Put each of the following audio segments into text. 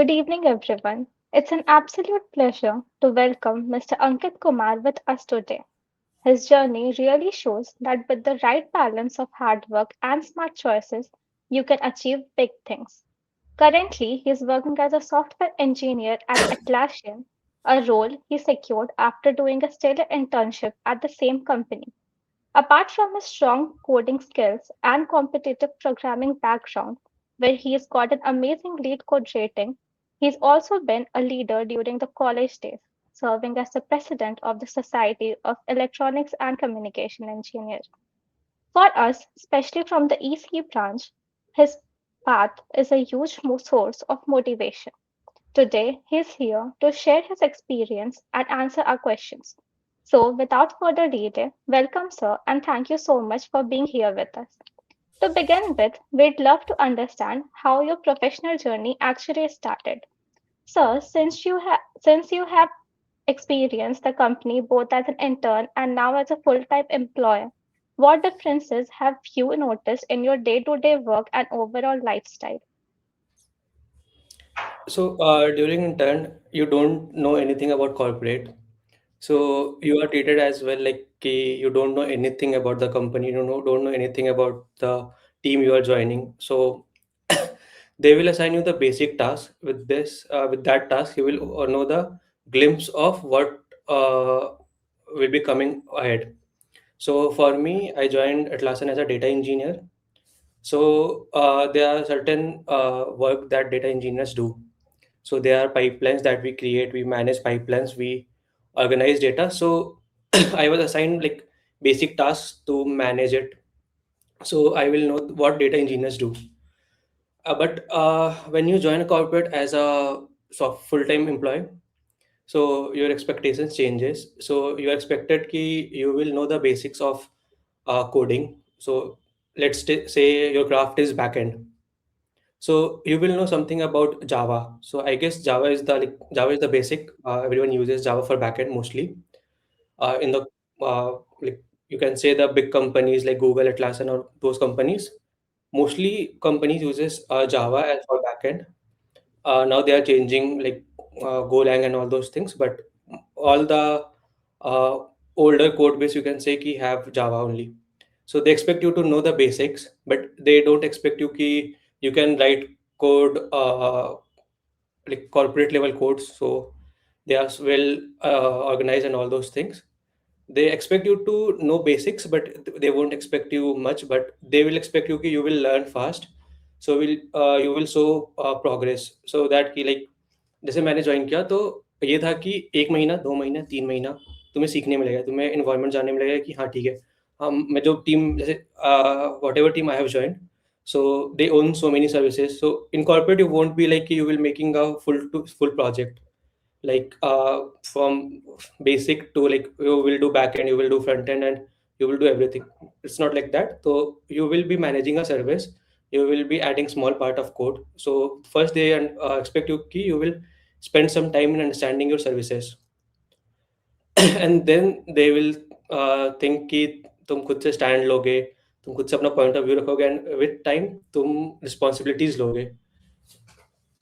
Good evening, everyone. It's an absolute pleasure to welcome Mr. Ankit Kumar with us today. His journey really shows that with the right balance of hard work and smart choices, you can achieve big things. Currently, he is working as a software engineer at Atlassian, a role he secured after doing a stellar internship at the same company. Apart from his strong coding skills and competitive programming background, where he has got an amazing lead code rating, he's also been a leader during the college days, serving as the president of the Society of Electronics and Communication Engineers. For us, especially from the EC branch, his path is a huge source of motivation. Today, he's here to share his experience and answer our questions. So, without further delay, welcome, sir, and thank you so much for being here with us. To begin with, we'd love to understand how your professional journey actually started. Sir, since you have experienced the company both as an intern and now as a full-time employee, what differences have you noticed in your day-to-day work and overall lifestyle? During intern, you don't know anything about corporate. So you are treated as well like you don't know anything about the company, you don't know anything about the team you are joining. So they will assign you the basic task. With that task, you will know the glimpse of what will be coming ahead. So for me, I joined Atlassian as a data engineer. So there are certain work that data engineers do. So there are pipelines that we create, we manage pipelines, we organize data. So I was assigned like basic tasks to manage it. So I will know what data engineers do. But when you join a corporate as a full-time employee, so your expectations changes. So you are expected ki you will know the basics of coding. So say your craft is backend. So you will know something about Java. So I guess Java is the basic. Everyone uses Java for backend mostly. In the like you can say the big companies like Google, Atlassian, or those companies. Mostly companies uses Java as for backend. Now they are changing like Golang and all those things, but all the uh, older code base you can say ki have Java only. So they expect you to know the basics, but they don't expect you ki you can write code like corporate level codes. So they are well organized and all those things. They expect you to know basics, but they won't expect you much. But they will expect you ki you will learn fast. So will you will show progress. So that कि like जैसे मैंने join किया तो ये था कि 1 महीना 2 महीना 3 महीना तुम्हें सीखने मिलेगा, तुम्हें इन्वायरमेंट जानने मिलेगा कि हाँ ठीक है, हम मैं जो टीम जैसे what ever team I have join, so they own so many services. So in corporate you won't be like you will making a full project like from basic to like you will do back end, you will do front end, and you will do everything. It's not like that. So you will be managing a service, you will be adding small part of code. So first they expect you ki you will spend some time in understanding your services and then they will think कि तुम खुद से stand लोगे, तुम खुद से अपना point of view रखोगे एंड विद टाइम तुम रिस्पॉन्सिबिलिटीज लोगे.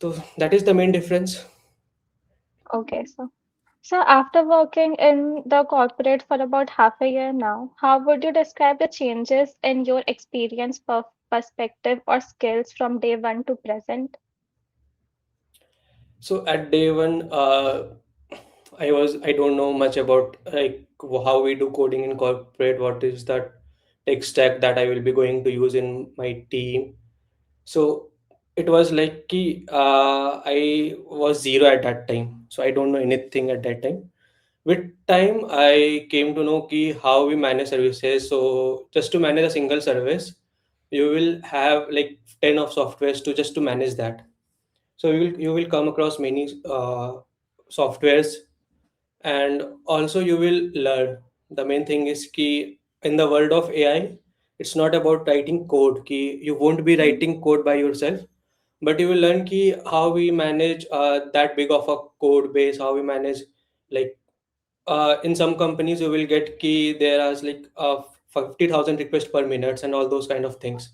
तो that is the main difference. Okay, so. So, after working in the corporate for about half a year now, how would you describe the changes in your experience, perspective, or skills from day one to present? So at day one, I don't know much about like how we do coding in corporate. What is that tech stack that I will be going to use in my team? So it was like ki, I was zero at that time, so I don't know anything at that time. With time, I came to know ki how we manage services. So just to manage a single service, you will have like 10 of softwares to just to manage that. So you will come across many softwares, and also you will learn. The main thing is ki in the world of AI, it's not about writing code. Ki you won't be writing code by yourself, but you will learn ki how we manage that big of a code base, how we manage like in some companies you will get ki there are like 50,000 requests per minute and all those kind of things.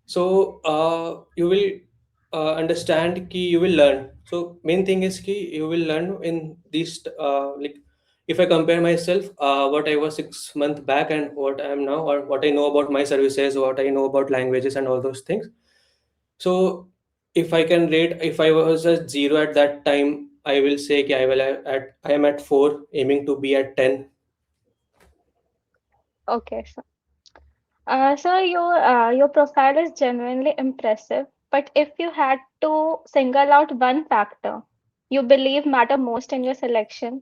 So you will understand कि you will learn. So main thing is कि you will learn in these like if I compare myself what I was 6 months back and what I am now, or what I know about my services, what I know about languages and all those things. So if I can rate, if I was at zero at that time, I will say कि I am at 4, aiming to be at 10. Okay, so your profile is genuinely impressive, but if you had to single out one factor you believe matter most in your selection,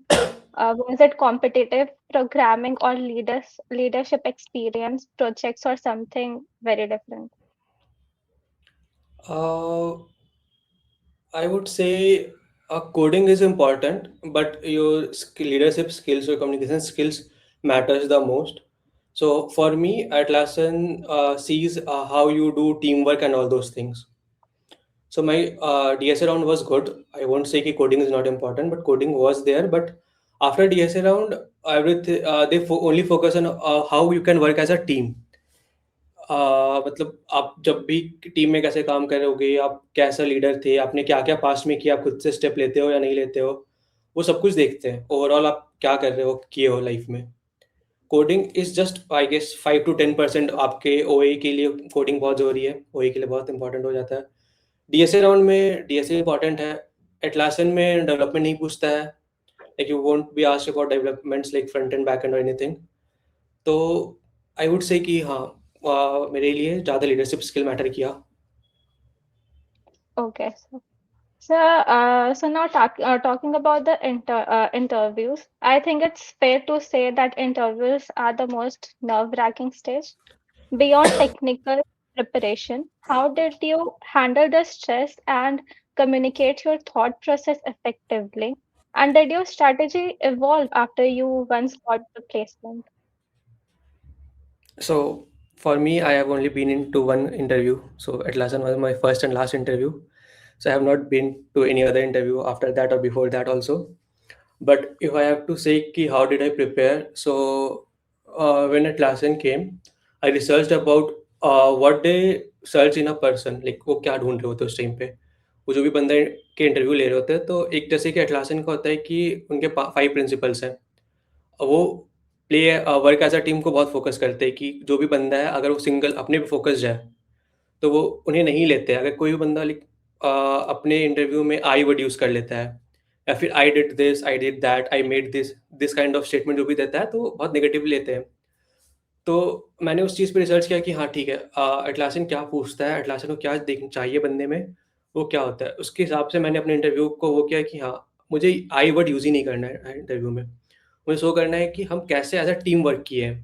was it competitive programming or leadership experience, projects, or something very different? uh, I would say coding is important, but your leadership skills, your communication skills matters the most. So for me, Atlassian sees how you do teamwork and all those things. So my DSA round was good. I won't say कि coding is not important, but coding was there. But after DSA round, everything only focus on how you can work as a team. मतलब आप जब भी team में कैसे काम करोगे, आप कैसा लीडर थे, आपने क्या-क्या पास्ट में किया, आप खुद से स्टेप लेते हो या नहीं लेते हो, वो सब कुछ देखते हैं। ओवरऑल आप क्या कर रहे हो, किए हो लाइफ में। Coding is just I guess 5 to 10% आपके ओए के लिए कोडिंग बहुत ज़रूरी है, ओए के लिए बहुत इंपॉर्टेंट हो जाता है। डीएसए राउंड में डीएसए इंपॉर्टेंट है, एटलासियन में डेवलपमेंट नहीं पूछता है, like you won't be asked about developments like front end back and और एनीथिंग। तो आई वुड से कि हाँ, मेरे लिए ज़्यादा लीडरशिप स्किल मैटर किया। Okay, so now talking about the interviews, I think it's fair to say that interviews are the most nerve-wracking stage. Beyond technical preparation, how did you handle the stress and communicate your thought process effectively? And did your strategy evolve after you once got the placement? So for me, I have only been into one interview. So Atlassian was my first and last interview. So I have not been to any other interview after that or before that also. But if I have to say ki how did I prepare, so when Atlassian came, I researched about what they search in a person, like वो क्या ढूंढ रहे होते हैं उस time पे, वो जो भी बंदा के इंटरव्यू ले रहे होते हैं। तो एक जैसे कि Atlassian का होता है कि उनके 5 प्रिंसिपल्स हैं। वो play work as a team को बहुत फोकस करते हैं कि जो भी बंदा है अगर वो सिंगल अपने पे फोकस जाए तो वो उन्हें नहीं लेते। अगर कोई भी बंदा लाइक अपने इंटरव्यू में आई वर्ड यूज़ कर लेता है या फिर I did this, I did that, I made this, this kind of statement जो भी देता है तो वो बहुत नेगेटिवली लेते हैं। तो मैंने उस चीज़ पे रिसर्च किया कि हाँ ठीक है, एटलासियन क्या पूछता है, एटलासियन को क्या देखना चाहिए बंदे में, वो क्या होता है। उसके हिसाब से मैंने अपने इंटरव्यू को वो किया कि हाँ, मुझे आई वर्ड यूज़ ही नहीं करना है इंटरव्यू में। मुझे शो करना है कि हम कैसे एज़ अ टीम वर्क किए हैं।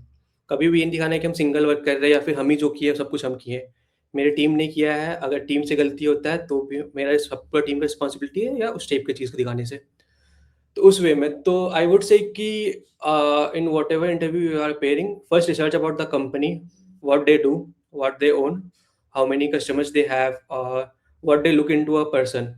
कभी भी ये नहीं दिखाना है कि हम सिंगल वर्क कर रहे हैं या फिर हम ही जो किए सब कुछ हम किए हैं। मेरी टीम ने किया है, अगर टीम से गलती होता है तो भी मेरा सब पूरा टीम का रिस्पॉन्सिबिलिटी है या उस टाइप की चीज़ को दिखाने से। तो उस वे में तो आई वुड से कि in whatever interview you are appearing, first research about the company, what they do, what they own, how many customers they have, what they look into a person.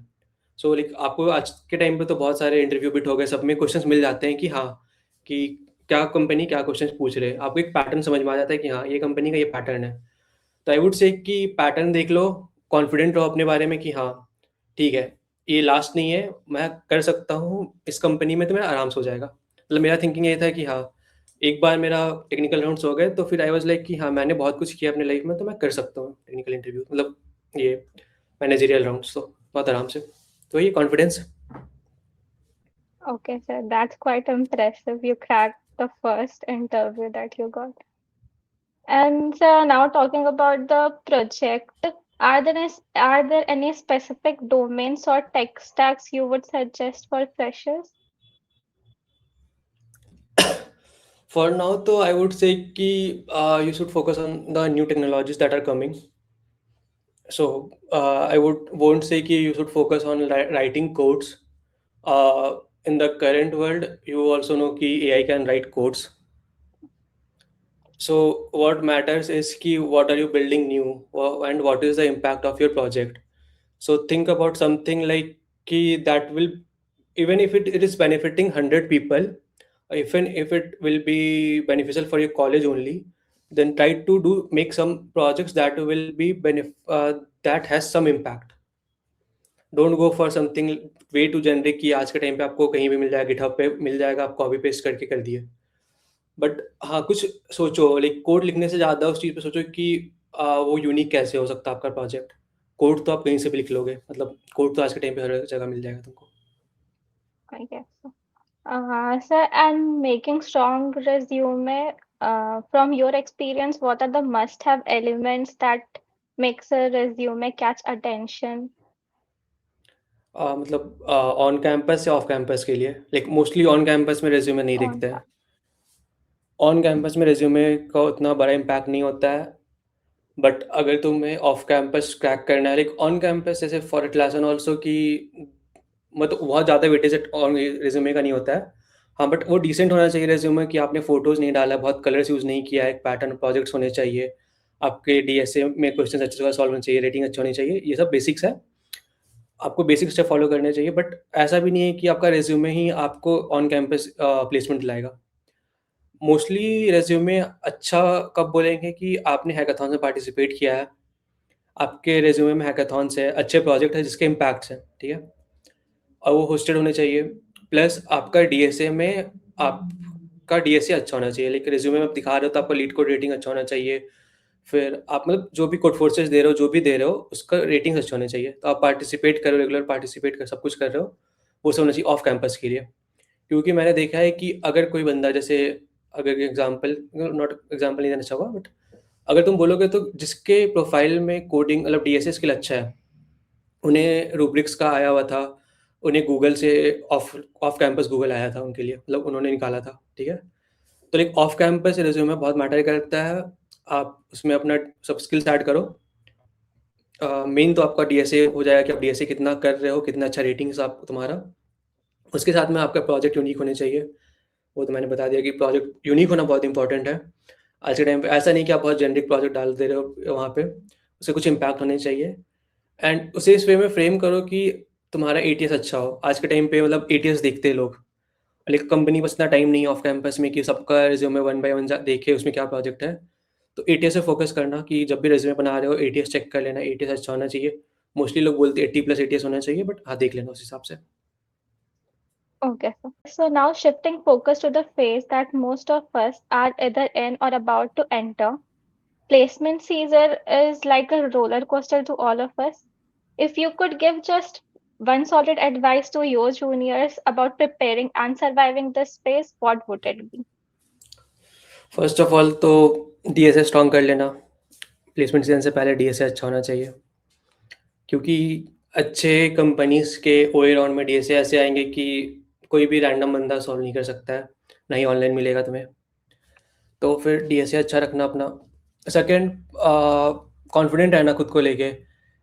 So like आपको आज के time पे तो बहुत सारे interview bit हो गए, सब में क्वेश्चंस मिल जाते हैं कि हाँ, कि क्या कंपनी क्या क्वेश्चंस पूछ रहे हैं। आपको एक पैटर्न समझ में आ जाता है कि हाँ, ये कंपनी का ये पैटर्न है। तो आई वुड से कि पैटर्न देख लो, कॉन्फिडेंट रहो अपने बारे में कि हाँ, ठीक है, ये लास्ट नहीं है, मैं कर सकता हूँ इस कंपनी में, तो मेरा आराम से हो जाएगा। मतलब मेरा थिंकिंग ये था कि हाँ, एक बार मेरा टेक्निकल राउंड्स हो गए तो फिर आई वाज़ लाइक कि हाँ, मैंने बहुत कुछ किया अपनी लाइफ में, तो मैं कर सकता हूँ टेक्निकल इंटरव्यू, मतलब ये मैनेजरियल राउंड्स तो बहुत आराम से। तो ये confidence. Okay, so that's quite impressive. You cracked the first interview that you got. And so now talking about the project, are there any specific domains or tech stacks you would suggest for freshers? For now, though, I would say कि you should focus on the new technologies that are coming. So I would won't say कि you should focus on writing codes. In the current world, you also know कि AI can write codes. So what matters is कि what are you building new, and what is the impact of your project. So think about something like कि that will, even if it is benefiting 100 people, even if it will be beneficial for your college only, then try to do make some projects that will be that has some impact. Don't go for something way too generic कि आज के time पे आपको कहीं भी मिल जाएगा, GitHub पे मिल जाएगा, आप कॉपी पेस्ट करके कर दिए। बट हाँ, कुछ सोचो, लाइक कोड लिखने से ज़्यादा उस चीज़ पे सोचो कि वो यूनिक कैसे हो सकता है आपका प्रोजेक्ट। कोड तो आप कहीं से भी लिख लोगे, मतलब कोड तो आज के टाइम पे हर जगह मिल जाएगा तुमको। I guess so. Sir, and making strong resume, from your experience, what are the must-have elements that makes a resume catch attention मतलब ऑन कैंपस या ऑफ कैंपस के लिए, लाइक मोस्टली ऑन कैंपस में resume नहीं on दिखते हैं। On campus में resume का उतना बड़ा इम्पैक्ट नहीं होता है। बट अगर तुम्हें ऑफ कैंपस क्रैक करना है, लाइक ऑन कैंपस जैसे फॉर क्लास एंड ऑल्सो की, मतलब बहुत ज़्यादा वेटेज ऑन रेज्यूमे का नहीं होता है। हाँ, बट वो डिसेंट होना चाहिए रेज्यूमे कि आपने फोटोज़ नहीं डाला, बहुत कलर्स यूज़ नहीं किया है, एक पैटर्न प्रोजेक्ट्स होने चाहिए, आपके डीएसए में क्वेश्चन अच्छे से सॉल्व होने चाहिए, रेटिंग अच्छी होनी चाहिए, ये सब बेसिक्स है। आपको बेसिक स्टेप फॉलो करने चाहिए, बट ऐसा भी नहीं है कि आपका रेज्यूमे ही आपको ऑन कैंपस प्लेसमेंट दिलाएगा। मोस्टली रेज्यूमे अच्छा कब बोलेंगे कि आपने हैकाथॉन में पार्टिसिपेट किया है, आपके रेज्यूमे में हैकाथॉन्स है, अच्छे प्रोजेक्ट है जिसके इम्पैक्ट्स हैं, ठीक है? और वो होस्टेड होने चाहिए। प्लस आपका डीएसए में आपका डीएसए अच्छा होना चाहिए, लेकिन रेज्यूमे में आप दिखा रहे हो तो आपका लीड कोड रेटिंग अच्छा होना चाहिए। फिर आप मतलब जो भी कोड फोर्सेस दे रहे हो, जो भी दे रहे हो, उसका रेटिंग्स अच्छा होने चाहिए। तो आप पार्टिसिपेट करो, रेगुलर पार्टिसिपेट कर सब कुछ कर रहे हो, वो सब होना चाहिए ऑफ कैंपस के लिए। क्योंकि मैंने देखा है कि अगर कोई बंदा जैसे, अगर एग्जांपल, नॉट एग्जांपल नहीं देना चाहूँगा, बट अगर तुम बोलोगे तो जिसके प्रोफाइल में कोडिंग मतलब डीएसए स्किल अच्छा है, उन्हें रूब्रिक्स का आया हुआ था, उन्हें गूगल से ऑफ ऑफ कैंपस गूगल आया था उनके लिए, मतलब उन्होंने निकाला था, ठीक है? तो लाइक ऑफ कैंपस रिज्यूमे बहुत मैटर करता है। आप उसमें अपना सब स्किल्स ऐड करो। मेन तो आपका डीएसए हो जाएगा कि आप डीएसए कितना कर रहे हो, कितना अच्छा रेटिंग्स आप तुम्हारा। उसके साथ में आपका प्रोजेक्ट यूनिक होने चाहिए। वो तो मैंने बता दिया कि प्रोजेक्ट यूनिक होना बहुत इंपॉर्टेंट है। आज के टाइम पे ऐसा नहीं कि आप बहुत जेनरिक प्रोजेक्ट डाल दे रहे हो वहाँ पे, उससे कुछ इम्पैक्ट होने चाहिए। एंड उसे इस वे में फ्रेम करो कि तुम्हारा एटीएस अच्छा हो। आज के टाइम पे मतलब एटीएस देखते हैं लोग, लेकिन कंपनी बस इतना टाइम नहीं है ऑफ कैंपस में कि सबका रिज्यूमे वन बाय वन देखे उसमें क्या प्रोजेक्ट है। तो एटीएस पे फोकस करना कि जब भी रिज्यूमे बना रहे हो एटीएस चेक कर लेना, एटीएस अच्छा होना चाहिए। मोस्टली लोग बोलते हैं 80+ एटीएस होना चाहिए, बट हाँ, देख लेना उस हिसाब से। Okay, so now shifting focus to the phase that most of us are either in or about to enter. Placement season is like a roller coaster to all of us. If you could give just one solid advice to your juniors about preparing and surviving this phase, what would it be? First of all तो DSA strong कर लेना। Placement season से पहले DSA अच्छा होना चाहिए, क्योंकि अच्छे कंपनीज के ओए राउंड में डीएसए ऐसे आएंगे कि कोई भी रैंडम बंदा सॉल्व नहीं कर सकता है, ना ही ऑनलाइन मिलेगा तुम्हें। तो फिर डीएसए अच्छा रखना अपना। सेकंड, कॉन्फिडेंट रहना खुद को लेके।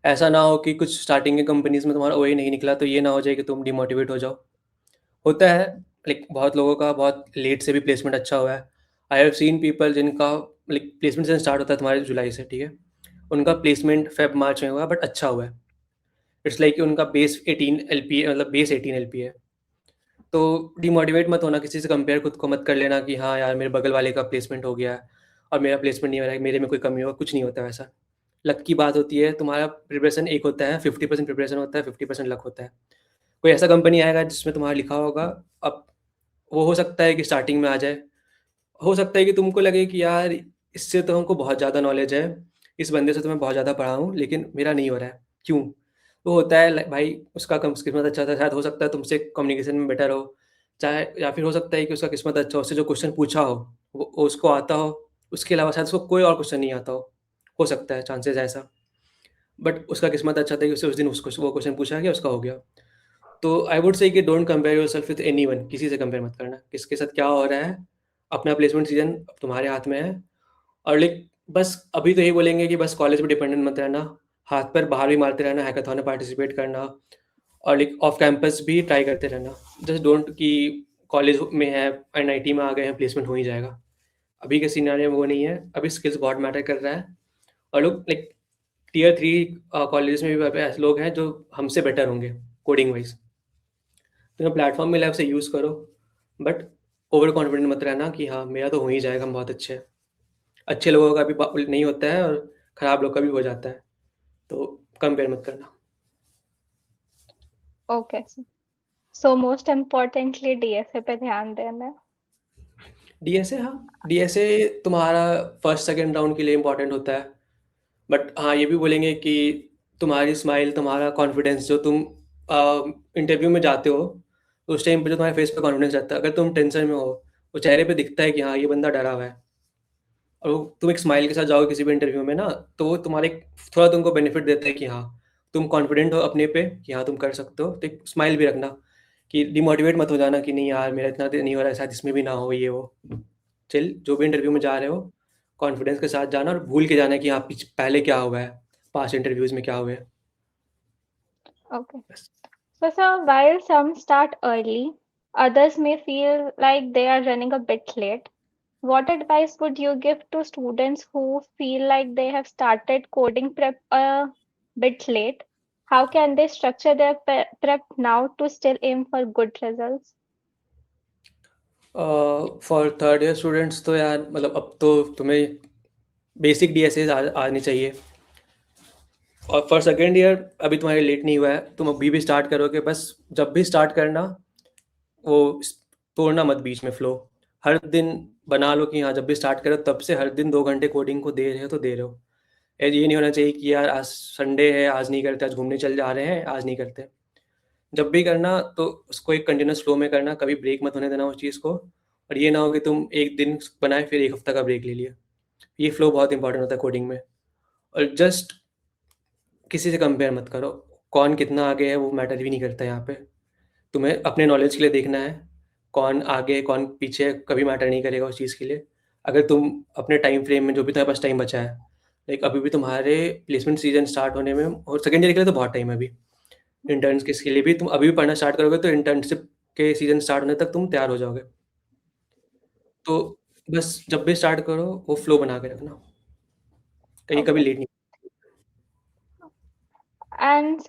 ऐसा ना हो कि कुछ स्टार्टिंग के कंपनीज में तुम्हारा ओए नहीं निकला तो ये ना हो जाए कि तुम डिमोटिवेट हो जाओ। होता है, लाइक बहुत लोगों का बहुत लेट से भी प्लेसमेंट अच्छा हुआ है। आई हैव सीन पीपल जिनका लाइक प्लेसमेंट से स्टार्ट होता है तुम्हारे जुलाई से, ठीक है? उनका प्लेसमेंट फेब मार्च में हुआ है, बट अच्छा हुआ है। इट्स लाइक कि उनका बेस 18 LP मतलब बेस 18 LP है। तो डिमोटिवेट मत होना, किसी से कंपेयर खुद को मत कर लेना कि हाँ यार मेरे बगल वाले का प्लेसमेंट हो गया है और मेरा प्लेसमेंट नहीं हो रहा है, मेरे में कोई कमी होगा। कुछ नहीं होता वैसा। लक की बात होती है। तुम्हारा प्रिपरेशन एक होता है, 50% प्रिपरेशन होता है, 50% लक होता है। कोई ऐसा कंपनी आएगा जिसमें तुम्हारा लिखा होगा, अब वो हो सकता है कि स्टार्टिंग में आ जाए, हो सकता है कि तुमको लगे कि यार इससे तो हमको बहुत ज़्यादा नॉलेज है, इस बंदे से तो मैं बहुत ज़्यादा पढ़ा हूँ, लेकिन मेरा नहीं हो रहा है, क्यों? वो होता है भाई, उसका कम किस्मत अच्छा था, शायद हो सकता है तुमसे कम्युनिकेशन में बेटर हो, चाहे या फिर हो सकता है कि उसका किस्मत अच्छा हो, उससे जो क्वेश्चन पूछा हो वो उसको आता हो, उसके अलावा शायद उसको कोई और क्वेश्चन नहीं आता हो सकता है, चांसेस है ऐसा। बट उसका किस्मत अच्छा था कि उससे उस दिन उसको वो क्वेश्चन पूछा गया, उसका हो गया। तो आई वुड से कि don't compare yourself with anyone, किसी से कंपेयर मत करना, किसके साथ क्या हो रहा है। अपना प्लेसमेंट सीजन अब तुम्हारे हाथ में है। और लाइक बस अभी तो यही बोलेंगे कि बस कॉलेज पे डिपेंडेंट मत रहना, हाथ पैर बाहर भी मारते रहना, हैकाथॉन में पार्टिसिपेट करना, और लाइक ऑफ कैंपस भी ट्राई करते रहना। जस्ट डोंट कि कॉलेज में है, एनआईटी में आ गए हैं, प्लेसमेंट हो ही जाएगा। अभी के सिनारियो में वो नहीं है, अभी स्किल्स बहुत मैटर कर रहा है। और लोग लाइक टियर 3 कॉलेज में भी ऐसे लोग हैं जो हमसे बेटर होंगे कोडिंग वाइज। तुम्हें प्लेटफॉर्म मिला है उसे यूज़ करो, बट ओवर कॉन्फिडेंट मत रहना कि हाँ मेरा तो हो ही जाएगा, हम बहुत अच्छे हैं। अच्छे लोगों का भी नहीं होता है और ख़राब लोग का भी हो जाता है, तो कंपेयर मत करना। Okay, so most importantly DSA पे ध्यान देना है। डीएसए, हाँ, डीएसए तुम्हारा फर्स्ट सेकंड राउंड के लिए इंपॉर्टेंट होता है। बट हाँ, ये भी बोलेंगे कि तुम्हारी स्माइल, तुम्हारा कॉन्फिडेंस, जो तुम इंटरव्यू में जाते हो तो उस टाइम पे जो तुम्हारे फेस पे कॉन्फिडेंस रहता है, अगर तुम टेंशन में हो, वो चेहरे पे दिखता है कि हाँ, ये बंदा डरा हुआ है, और तुम एक स्माइल के साथ जाओगे किसी भी इंटरव्यू में ना, तो वो तुम्हारे थोड़ा तुमको बेनिफिट देता है कि हाँ, तुम कॉन्फिडेंट हो अपने पे कि हाँ, तुम कर सकते हो। तो एक स्माइल भी रखना, कि डिमोटिवेट मत हो जाना कि नहीं यार, मेरा इतना नहीं हो रहा है, शायद इसमें भी ना हो, ये वो। चिल, जो भी इंटरव्यू में जा रहे हो, कॉन्फिडेंस के साथ जाना, और भूल के जाना कि हाँ, पहले क्या हुआ है, पास्ट इंटरव्यूज में क्या हुए हैं। ओके, बस। so while some start early, others may feel like they are running a bit late. What advice would you give to students who feel like they have started coding prep a bit late? How can they structure their prep now to still aim for good results? For third year students तो यार, मतलब अब तो तुम्हें basic DSA आनी चाहिए। और for second year अभी तुम्हारे लेट नहीं हुआ है, तुम अभी भी स्टार्ट करोगे, बस जब भी स्टार्ट करना, वो तोड़ना मत बीच में फ्लो। हर दिन बना लो कि हाँ, जब भी स्टार्ट करो तब से हर दिन 2 घंटे कोडिंग को दे रहे हो तो दे रहे हो। ये नहीं होना चाहिए कि यार आज संडे है, आज नहीं करते, आज घूमने चल जा रहे हैं, आज नहीं करते। जब भी करना तो उसको एक कंटिन्यूस फ्लो में करना, कभी ब्रेक मत होने देना उस चीज़ को। और ये ना हो कि तुम एक दिन बनाए फिर एक हफ्ता का ब्रेक ले लिया। ये फ्लो बहुत इंपॉर्टेंट होता है कोडिंग में। और जस्ट किसी से कंपेयर मत करो, कौन कितना आगे है वो मैटर भी नहीं करता यहाँ पे। तुम्हें अपने नॉलेज के लिए देखना है, कौन आगे कौन पीछे कभी मैटर नहीं करेगा उस चीज़ के लिए। अगर तुम अपने टाइम फ्रेम में, जो भी तुम्हारे पास टाइम बचा है, लाइक अभी भी तुम्हारे प्लेसमेंट सीजन स्टार्ट होने में और सेकेंड ईयर के लिए तो बहुत टाइम है अभी। इंटर्न्स के लिए भी तुम अभी भी पढ़ना स्टार्ट करोगे तो इंटर्नशिप के सीजन स्टार्ट होने तक तुम तैयार हो जाओगे। तो बस जब भी स्टार्ट करो वो फ्लो बना के रखना, कहीं कभी Okay. लेट नहीं। And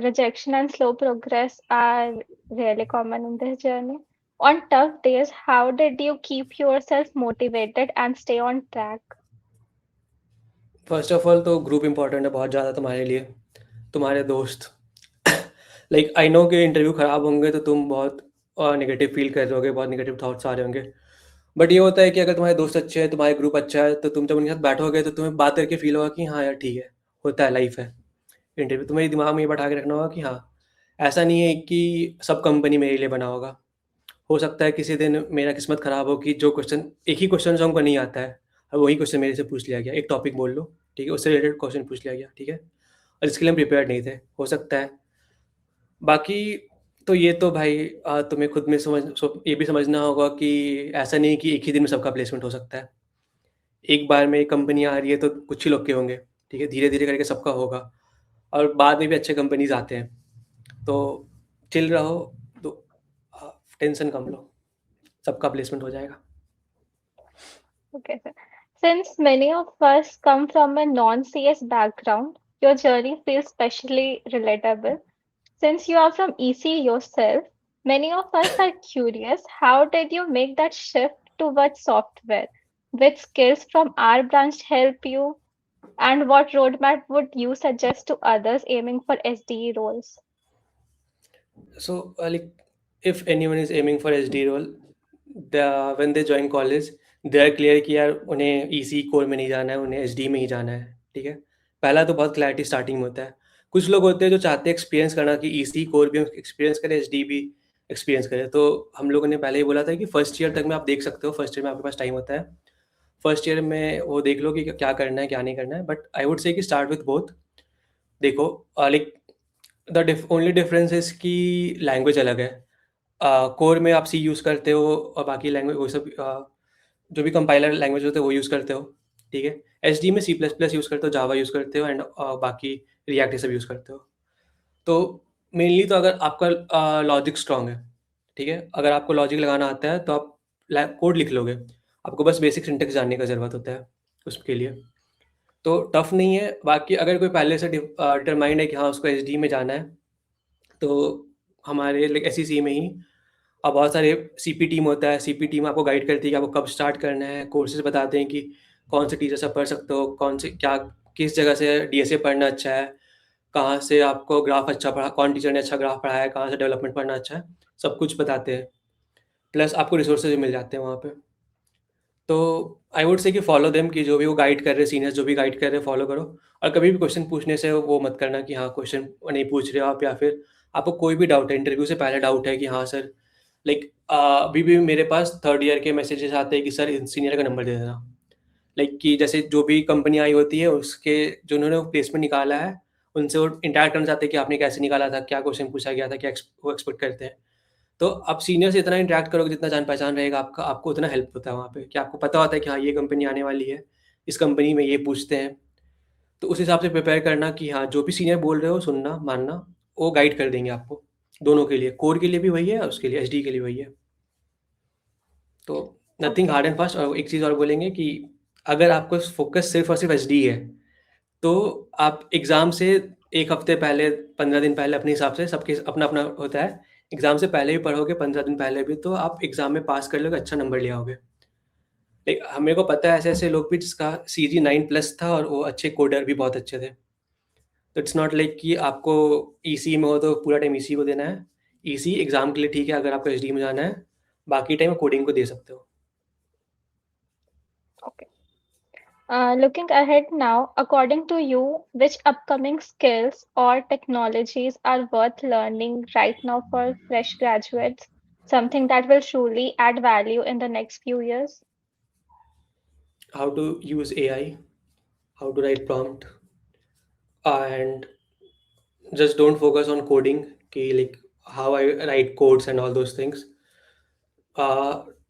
rejection and slow progress are really common in this journey. On tough days, how did you keep yourself motivated and stay on track? First of all तो group important है बहुत ज़्यादा तुम्हारे लिए, तुम्हारे दोस्त। Like I know कि interview ख़राब होंगे तो तुम बहुत नेगेटिव फील कर रहे होगे, बहुत नेगेटिव थॉट्स आ रहे होंगे। बट ये होता है कि अगर तुम्हारे दोस्त अच्छे हैं, तुम्हारे ग्रुप अच्छा है, तो तुम जब उनके साथ बैठोगे तो तुम्हें बात करके फील होगा कि हाँ यार ठीक है, होता है, लाइफ है। इंटरव्यू तुम्हारे दिमाग में ये बैठा के रखना होगा कि हाँ, ऐसा नहीं है कि सब कंपनी मेरे लिए बना होगा। हो सकता है किसी दिन मेरा किस्मत ख़राब हो कि जो क्वेश्चन, एक ही क्वेश्चन जो हमको नहीं आता है, और वही क्वेश्चन मेरे से पूछ लिया गया, एक टॉपिक बोल लो, ठीक है, उससे रिलेटेड क्वेश्चन पूछ लिया गया, ठीक है, और इसके लिए हम प्रिपेयर्ड नहीं थे, हो सकता है। बाकी तो ये तो भाई तुम्हें खुद में ये भी समझना होगा कि ऐसा नहीं कि एक ही दिन में सबका प्लेसमेंट हो सकता है। एक बार में एक कंपनी आ रही है तो कुछ ही लोग के होंगे, ठीक है, धीरे धीरे करके सबका होगा, और बाद में भी अच्छे कंपनीज आते हैं। तो चिल रहो, तो टेंशन कम लो, सबका प्लेसमेंट हो जाएगा। Okay, sir. Since many of us come from a non-CS background, your journey feels especially relatable. Since you are from EC yourself, many of us are curious, how did you make that shift towards software? Which skills from our branch help you? And what roadmap would you suggest to others aiming for SDE roles? So, like, if anyone is aiming for SD role, when they join college, they are clear कि यार उन्हें EC core में नहीं जाना है, उन्हें SD में ही जाना है, ठीक है। पहला तो बहुत क्लैरिटी स्टार्टिंग में होता है। कुछ लोग होते हैं जो चाहते हैं एक्सपीरियंस करना, कि EC कोर भी एक्सपीरियंस करें, SD भी एक्सपीरियंस करें। तो हम लोगों ने पहले ही बोला था कि फर्स्ट ईयर तक में आप देख सकते हो, फर्स्ट ईयर में आपके पास टाइम होता है। फर्स्ट ईयर में वो देख लो कि क्या करना है, क्या नहीं करना है। बट आई वुड से कि स्टार्ट विथ बोथ। देखो, like the only difference is कि लैंग्वेज अलग है। कोर में आप सी यूज़ करते हो, और बाकी लैंग्वेज वो सब जो भी कंपाइलर लैंग्वेज होते हैं वो यूज़ करते हो, ठीक है। एचडी में सी प्लस प्लस यूज़ करते हो, जावा यूज़ करते हो, एंड बाकी रिएक्ट ये सब यूज़ करते हो। तो मेनली तो अगर आपका लॉजिक स्ट्रांग है, ठीक है, अगर आपको लॉजिक लगाना आता है तो आप कोड लिख लोगे। आपको बस बेसिक सिंटेक्स जानने का ज़रूरत होता है उसके लिए। तो टफ नहीं है। बाकी अगर कोई पहले से डिटरमाइंड है कि हाँ, उसको एचडी में जाना है, तो हमारे लाइक एसईसी में ही अब बहुत सारे सीपी टीम होता है। सीपी टीम आपको गाइड करती है कि आपको कब स्टार्ट करना है, कोर्सेज बताते हैं कि कौन से टीचर से पढ़ सकते हो, कौन से क्या किस जगह से डीएसए पढ़ना अच्छा है, कहाँ से आपको ग्राफ अच्छा पढ़ा, कौन टीचर ने अच्छा ग्राफ पढ़ाया है, कहाँ से डेवलपमेंट पढ़ना अच्छा है, सब कुछ बताते हैं। प्लस आपको रिसोर्सेज भी मिल जाते हैं वहाँ पे। तो आई वुड से कि फॉलो देम, कि जो भी वो गाइड कर रहे, सीनियर्स जो भी गाइड कर रहे हैं फॉलो करो। और कभी भी क्वेश्चन पूछने से वो मत करना कि हाँ क्वेश्चन नहीं पूछ रहे हो आप, या फिर आपको कोई भी डाउट है, इंटरव्यू से पहले डाउट है कि हाँ सर, लाइक अभी भी मेरे पास थर्ड ईयर के मैसेजेस आते हैं कि सर सीनियर का नंबर दे देना। लाइक कि जैसे जो भी कंपनी आई होती है उसके जो उन्होंने प्लेसमेंट निकाला है, उनसे वो इंटरेक्ट करना चाहते हैं कि आपने कैसे निकाला था, क्या क्वेश्चन पूछा गया था, क्या वो एक्सपेक्ट करते हैं। तो आप सीनियर से इतना इंटरेक्ट करोगे, जितना जान पहचान रहेगा आपका, आपको उतना हेल्प होता है वहाँ पे, कि आपको पता होता है कि हाँ ये कंपनी आने वाली है, इस कंपनी में ये पूछते हैं। तो उस हिसाब से प्रिपेयर करना कि हाँ जो भी सीनियर बोल रहे हो सुनना मानना, वो गाइड कर देंगे आपको। दोनों के लिए, कोर के लिए भी वही है और उसके लिए एचडी के लिए वही है। तो nothing Okay. Hard and fast. और एक चीज़ और बोलेंगे कि अगर आपको फोकस सिर्फ और सिर्फ एचडी है, तो आप एग्ज़ाम से एक हफ्ते पहले, 15 दिन पहले, अपने हिसाब से, सबके अपना अपना होता है, एग्ज़ाम से पहले भी पढ़ोगे, 15 दिन पहले भी, तो आप एग्ज़ाम में पास कर लोगे, अच्छा नंबर ले आओगे। लाइक मेरे को पता है ऐसे ऐसे लोग भी जिसका सीजी 9+ था और वो अच्छे कोडर भी बहुत अच्छे थे। तो इट्स नॉट लाइक कि आपको ईसी में हो तो पूरा टाइम ईसी को देना है। ईसी एग्ज़ाम के लिए ठीक है, अगर आपको एचडी में जाना है, बाकी टाइम कोडिंग को दे सकते हो। Okay. Looking ahead now, according to you, which upcoming skills or technologies are worth learning right now for fresh graduates? Something that will truly add value in the next few years? How to use AI, how to write prompt, and just don't focus on coding, ki like how I write codes and all those things.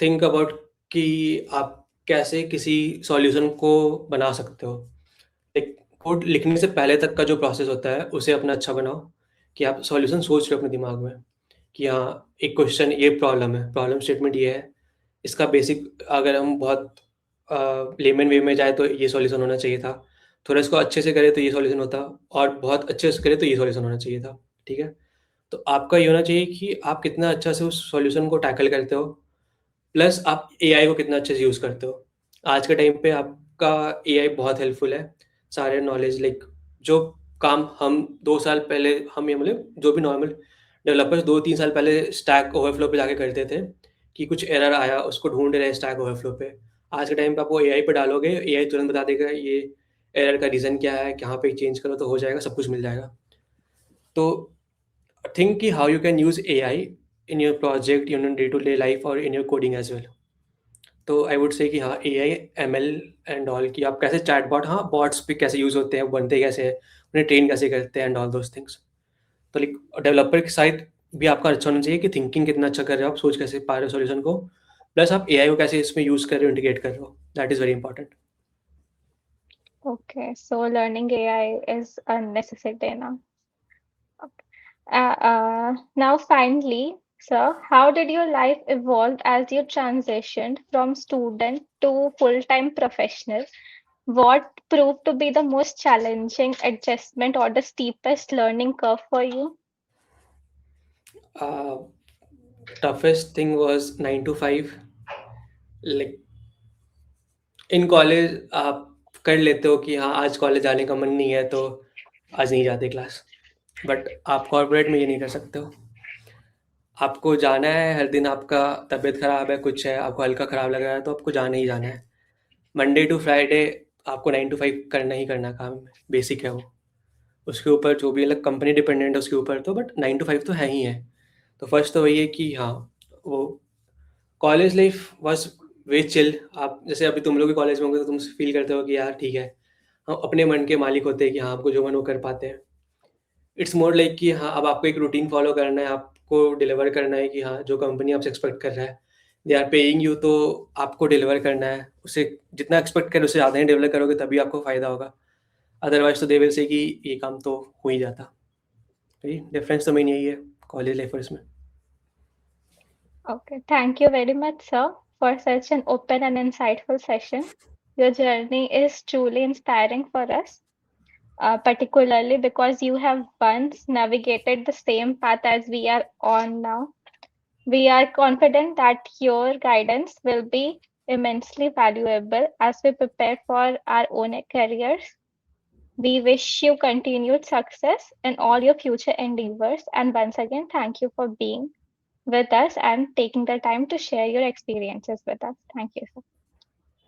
Think about कि आप कैसे किसी solution को बना सकते हो। Like code लिखने से पहले तक का जो प्रोसेस होता है उसे अपना अच्छा बनाओ, कि आप सॉल्यूशन सोच रहे हो अपने दिमाग में, कि हाँ एक क्वेश्चन, ये प्रॉब्लम है, प्रॉब्लम स्टेटमेंट ये है, इसका बेसिक अगर हम बहुत लेमन वे में जाए तो ये सॉल्यूशन होना चाहिए था, थोड़ा इसको अच्छे से करें तो ये सॉल्यूशन होता, और बहुत अच्छे से करें तो ये सॉल्यूशन होना चाहिए था। ठीक है। तो आपका ये होना चाहिए कि आप कितना अच्छा से उस सॉल्यूशन को टैकल करते हो, प्लस आप एआई को कितना अच्छे से यूज़ करते हो। आज के टाइम पे आपका एआई बहुत हेल्पफुल है। सारे नॉलेज, लाइक जो काम हम 2 साल पहले, हम ये मतलब जो भी नॉर्मल डेवलपर्स 2-3 साल पहले स्टैक ओवरफ्लो पे जाके करते थे, कि कुछ एरर आया उसको ढूंढ रहे हैं स्टैक ओवरफ्लो पे, आज के टाइम पे आप वो एआई पे डालोगे, एआई तुरंत बता देगा ये एरर का रीज़न क्या है, कहाँ पे चेंज करो तो हो जाएगा, सब कुछ मिल जाएगा। तो think कि how you can use AI in your project, in your day-to-day life और in your coding as well। तो आई वुड से कि हाँ AI ML एंड ऑल, कि आप कैसे चैटबॉट, हाँ बॉट्स भी कैसे यूज़ होते हैं, बनते कैसे हैं, उन्हें ट्रेन कैसे करते हैं एंड ऑल दोज थिंग्स। तो लाइक डेवलपर की साइड भी आपका अच्छा होना चाहिए, कि थिंकिंग कितना अच्छा कर रहे हो आप, सोच कैसे पा रहे हो सॉल्यूशन को, प्लस आप AI को कैसे इसमें यूज़ कर रहे हो, इंटीग्रेट कर रहे हो, that is very important. Okay, so learning AI is a necessity now. Okay. Now, finally, sir, how did your life evolve as you transitioned from student to full-time professional? What proved to be the most challenging adjustment or the steepest learning curve for you? Toughest thing was 9 to 5। Like in college आप कर लेते हो कि हाँ आज college जाने का मन नहीं है तो आज नहीं जाते क्लास, बट आप कॉर्पोरेट में ये नहीं कर सकते हो। आपको जाना है हर दिन, आपका तबीयत खराब है, कुछ है, आपको हल्का खराब लग रहा है, तो आपको जाना ही जाना है। मंडे टू फ्राइडे आपको 9 to 5 करना ही करना काम, बेसिक है वो। उसके ऊपर जो भी अलग कंपनी डिपेंडेंट है उसके ऊपर, तो बट 9 to 5 तो है ही है। तो फर्स्ट तो वही है कि हाँ, वो college life was way chill. आप जैसे अभी तुम लोग भी कॉलेज में होंगे तो तुम फील करते हो कि यार ठीक है, हम अपने मन के मालिक होते हैं, कि हाँ आपको जो मन वो कर पाते हैं। इट्स मोर लाइक कि हाँ अब आपको एक रूटीन फॉलो करना है, आपको डिलीवर करना है, कि हाँ जो कंपनी आपसे एक्सपेक्ट कर रहा है, दे आर पेइंग यू, तो आपको डिलीवर करना है उससे, जितना एक्सपेक्ट करें उससे ज़्यादा ही डिलीवर करोगे तभी आपको फ़ायदा होगा। अदरवाइज तो दे विल से कि ये काम तो हो ही जाता। तो ये डिफरेंस तो मेन यही है कॉलेज लाइफर्स में। Okay, thank you very much, sir, for such an open and insightful session. Your journey is truly inspiring for us, particularly because you have once navigated the same path as we are on now. We are confident that your guidance will be immensely valuable as we prepare for our own careers. We wish you continued success in all your future endeavors. And once again, thank you for being with us and taking the time to share your experiences with us. Thank you, sir.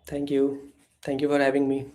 Thank you. Thank you for having me.